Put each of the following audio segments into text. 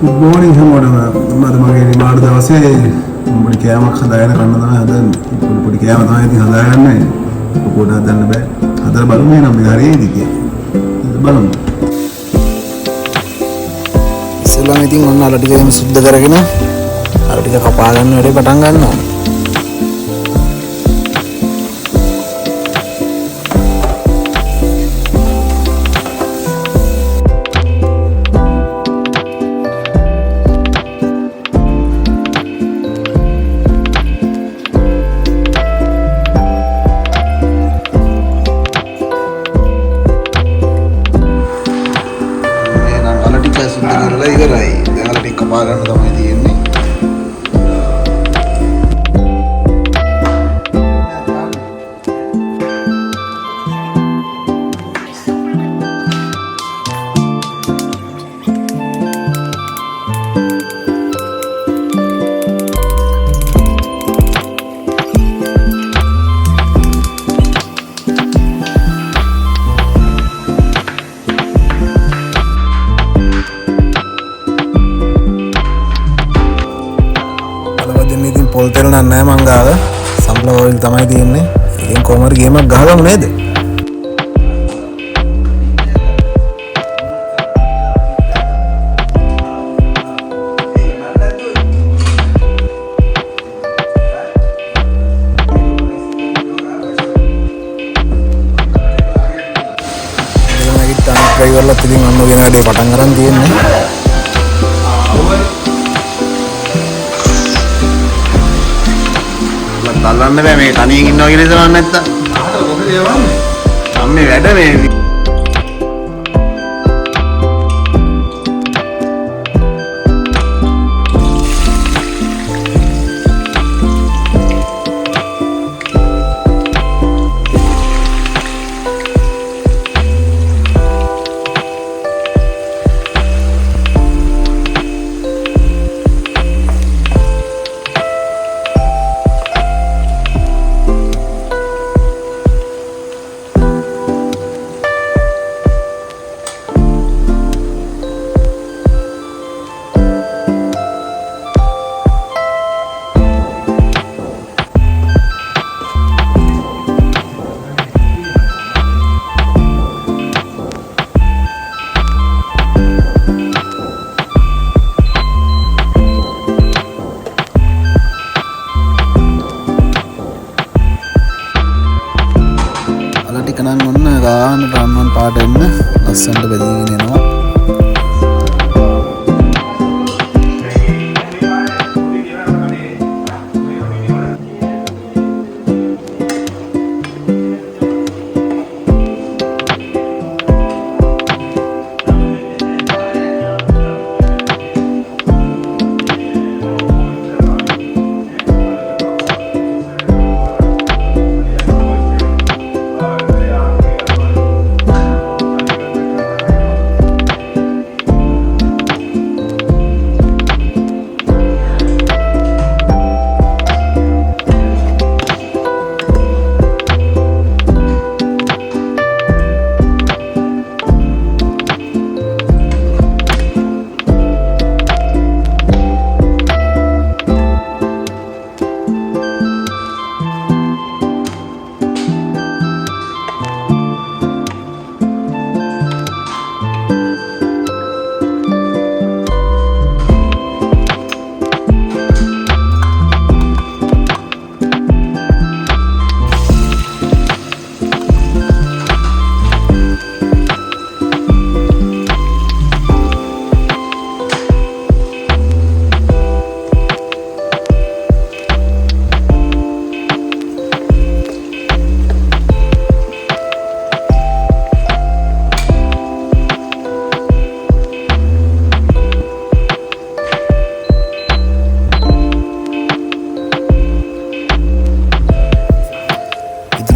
Good morning හැමෝටම. මම මගේ නිමාඩු දවසේ පොඩි කෑමක් හදාගෙන කන්න තමයි හදන්නේ. පොඩි කෑම තමයි ඉතින් හදාගන්නේ. පොඩ හදන්න බෑ. හදලා බලමු එනම් මේ හරියද කියලා. බලමු. ඉස්සෙල්ලාම ඉතින් ඔන්න අර ටික එහෙම සුද්ධ කරගෙන අර ටික කපා ගන්න වැඩේ පටන් ගන්නවා. කපාගන්න තමයි තියෙන්නේ. පොල් තෙල් නෑ මං ගාව සම්ප්ලවර් ඔයිල් තමයි තියෙන්නේ. ඒකෙන් කොහොම හරි ගේමක් ගහගමු නේද? ඒකමයි තාම ඩ්‍රයිවර්ලා ඉතින් අන්න වෙන වැඩේ පටන් ගන්න තියෙන්නේ. තල්ලන්න බෑ මේ තනියෙන් ඉන්නවා කියලා ඉතලන්න නැත්තම්. ආට කොහෙද යවන්නේ? අම්මේ වැඩ මේ කනන් ඔන්න ගාන රන්වන් පාට එන්න ලස්සනට බෙදීගෙන එනවා.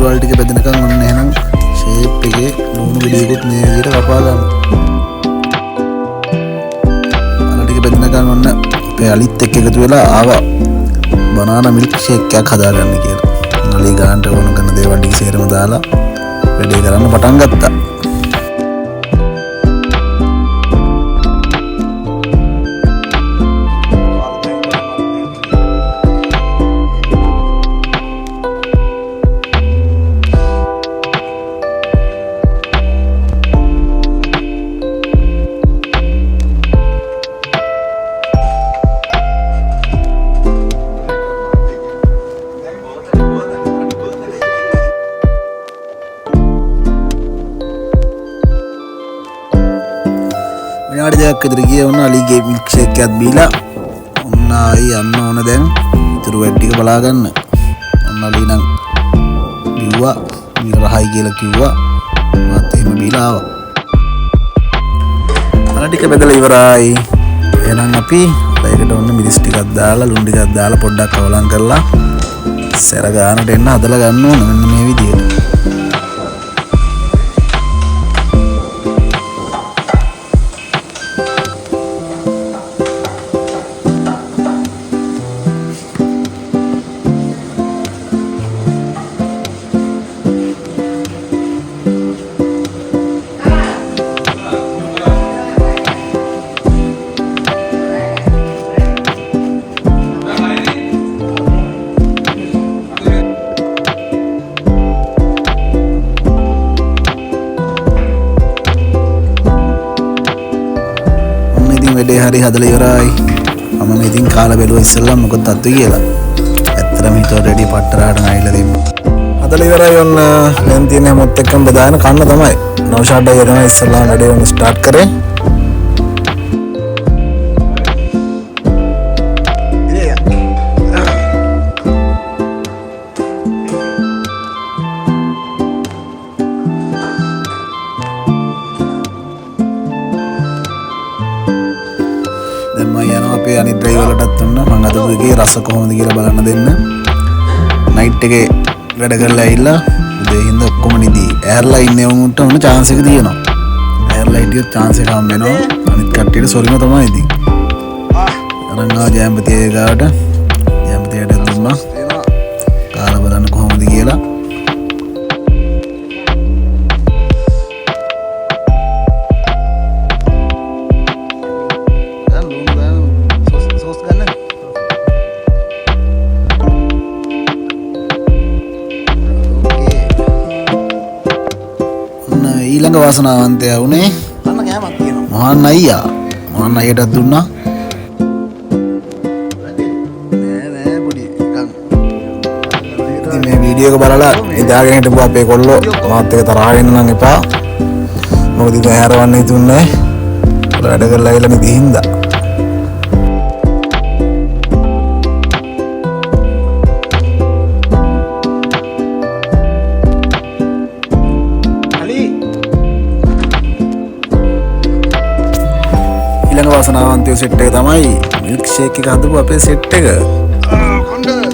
වල ටික බෙදනකම් ඔන්න එහෙනම් ෂේප් එකේ ලුණු ගෙඩියකුත් මේ විදිහට කපා ගන්න. අර ටික බෙදනකම් ඔන්න අපේ අලිත් එක්ක එකතු වෙලා ආවා බනානා මිල්ක් ෂේක් එකක් හදාගන්න කියලා. නලී ගන්නට ඕන කරන දේවල් ටික සේරම දාලා වැඩේ කරන්න පටන් ගත්තා. විනාඩි දෙකක් විතර ගියේ වුණ අලිගේ මිල්ක් ෂේක් එකක් බීලා ඔන්න ආයි යන්න ඕන දැන් ඉතුරු වැඩ ටික බලා ගන්න. ඔන්න අලි නම් බිව්වා බීලා රහයි කියලා කිව්වා මාත් එහෙම බීලා ආවා. අර ටික බෙදලා ඉවරයි. එහෙනම් අපි ඒකට ඔන්න මිරිස් ටිකක් දාලා ලුණු ටිකක් දාලා පොඩ්ඩක් අවලං කරලා සැර ගානට එන්න හදලා ගන්න ඕන මෙන්න මේ විදියට. වැඩේ හරි හදලා ඉවරයි. මම මේ ඉතින් කාලා බැලුවා ඉස්සෙල්ලා මොකද තත්ත්වය කියලා. ඇත්තටම හිතුවට වැඩි පට්ටරාට නැයිලා දෙන්න. හදලා ඉවරයි ඔන්න දැන් තියෙන හැමොත් එක්කම බදාගෙන කන්න තමයි. නෝෂාඩ් අයියා තමයි ඉස්සෙල්ලා වැඩේ ඔන්න ස්ටාර්ට් කරේ. අපේ අනිත් ඩ්‍රයිවර්ලටත් දුන්නා. මම අද එකේ රස කොහොමද කියලා බලන්න දෙන්න. නයිට් එකේ වැඩ කරලා ඇවිල්ලා උදේ හින්දා ඔක්කොම නිදි. ඇහැරලා ඉන්නේ වුන්ට උන chance එක තියෙනවා. ඇහැරලා හිටියොත් chance එක හම්බ වෙනවා. අනිත් කට්ටියට සොරිම තමයි ඉතින්. අරන් ආ ජයම්පතිය ගාවට ජයම්පතියට දුන්නා. කාලා බලන්න කොහොමද කියලා. ඊළඟ වාසනාවන්තයා වුණේ අන්න කෑමක් තියෙනවා. මොහන් අයියා. මොහන් අයියටත් දුන්නා. නෑ පොඩි නිකන්. ඉතින් මේ වීඩියෝ එක බලලා ඉඳාගෙන හිටපු අපේ කොල්ලෝ මාත් එක තරහ වෙන්න නම් එපා. මොකද ඉතින් හැරවන්න හිතුන්නේ නෑ. වැඩ කරලා ඇවිල්ලා නිදි හින්දා. ඊළඟ වාසනාවන්තයෝ සෙට් එක තමයි මිල්ක් ෂේක් එක හදපු අපේ සෙට් එක.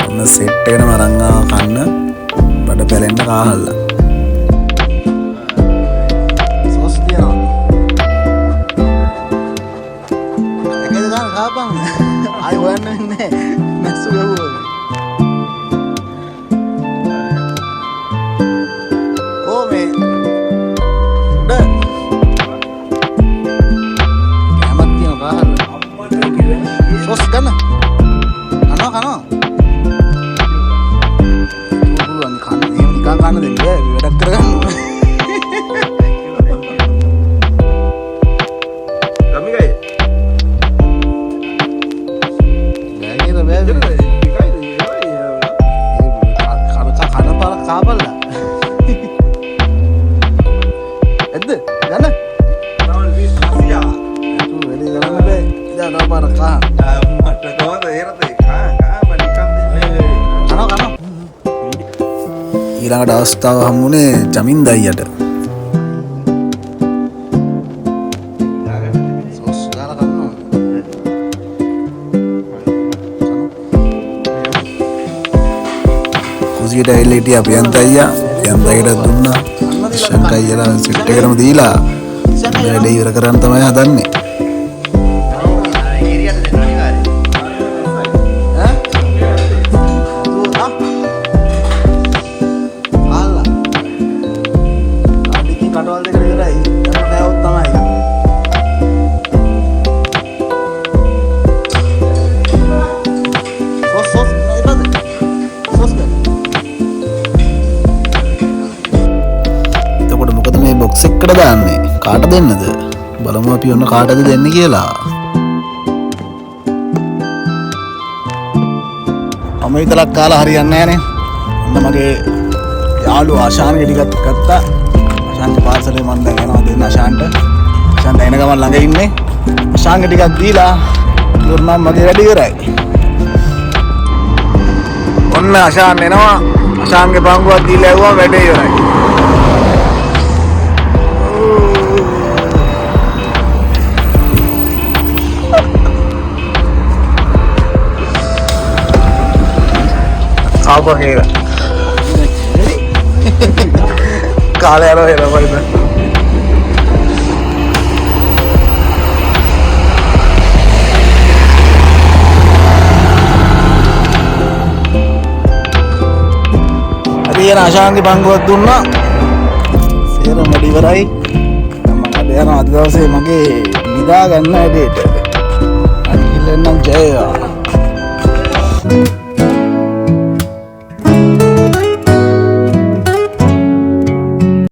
ඔන්න සෙට් එකම අරන් ආව කන්න බඩ පැලෙන්න කාහල්ලා. සෝස් තියනවා. එකද ගන්න කාපන්. ආයි හොයන්න වෙන්නේ නැස්සු ගවුවා. කොහොමද? sos kan kano buruan kan ini nikah kan deh dia udah keren kami kayak ya gitu bebe kalau para kabel lah itu kan ya itu ini kan bebe tidak apa rekah ඊළඟට අවස්ථාව හම්බුනේ ජමින්ද අයියට. Sauce දාලා කන්නවා. කුසියට ඇවිල්ලා හිටියා ප්‍රියන්ත අයියා. ප්‍රියන්ත අයියට දුන්නා. ශංක අයියලා set එකටම දීලා වැඩේ ඉවර කරන්න තමයි හදන්නේ. බොක්ස් එකකට දාන්නේ කාට දෙන්නද බලමු අපි ඔන්න කාටද දෙන්නේ කියලා. මම විතරක් කාලා හරියන්නේ නැහනේ. ඔන්න මගේ යාළුවා ආශාන්ගේ ටිකක් ගත්තා. ආශාන්ගේ පාර්සලේ මම දැන් යනවා දෙන්න ආශාන්ට. ආශාන් දැන් එන ගමන් ළඟ ඉන්නේ. අශාංග ටිකක් දීලා ඉවරනම් මගේ වැඩ ඉවරයි. ඔන්න අශාන් එනවා. අශාන්ගේ බංගුවක් දීලා ඇව්වම වැඩ ඉවරයි. Apa kira? Kalian loh ya apa itu? Hari ini Asyang di bangku tunna, saya mau diberai, ada yang ada saya magi nida kan ada itu, hari ini nang jaya.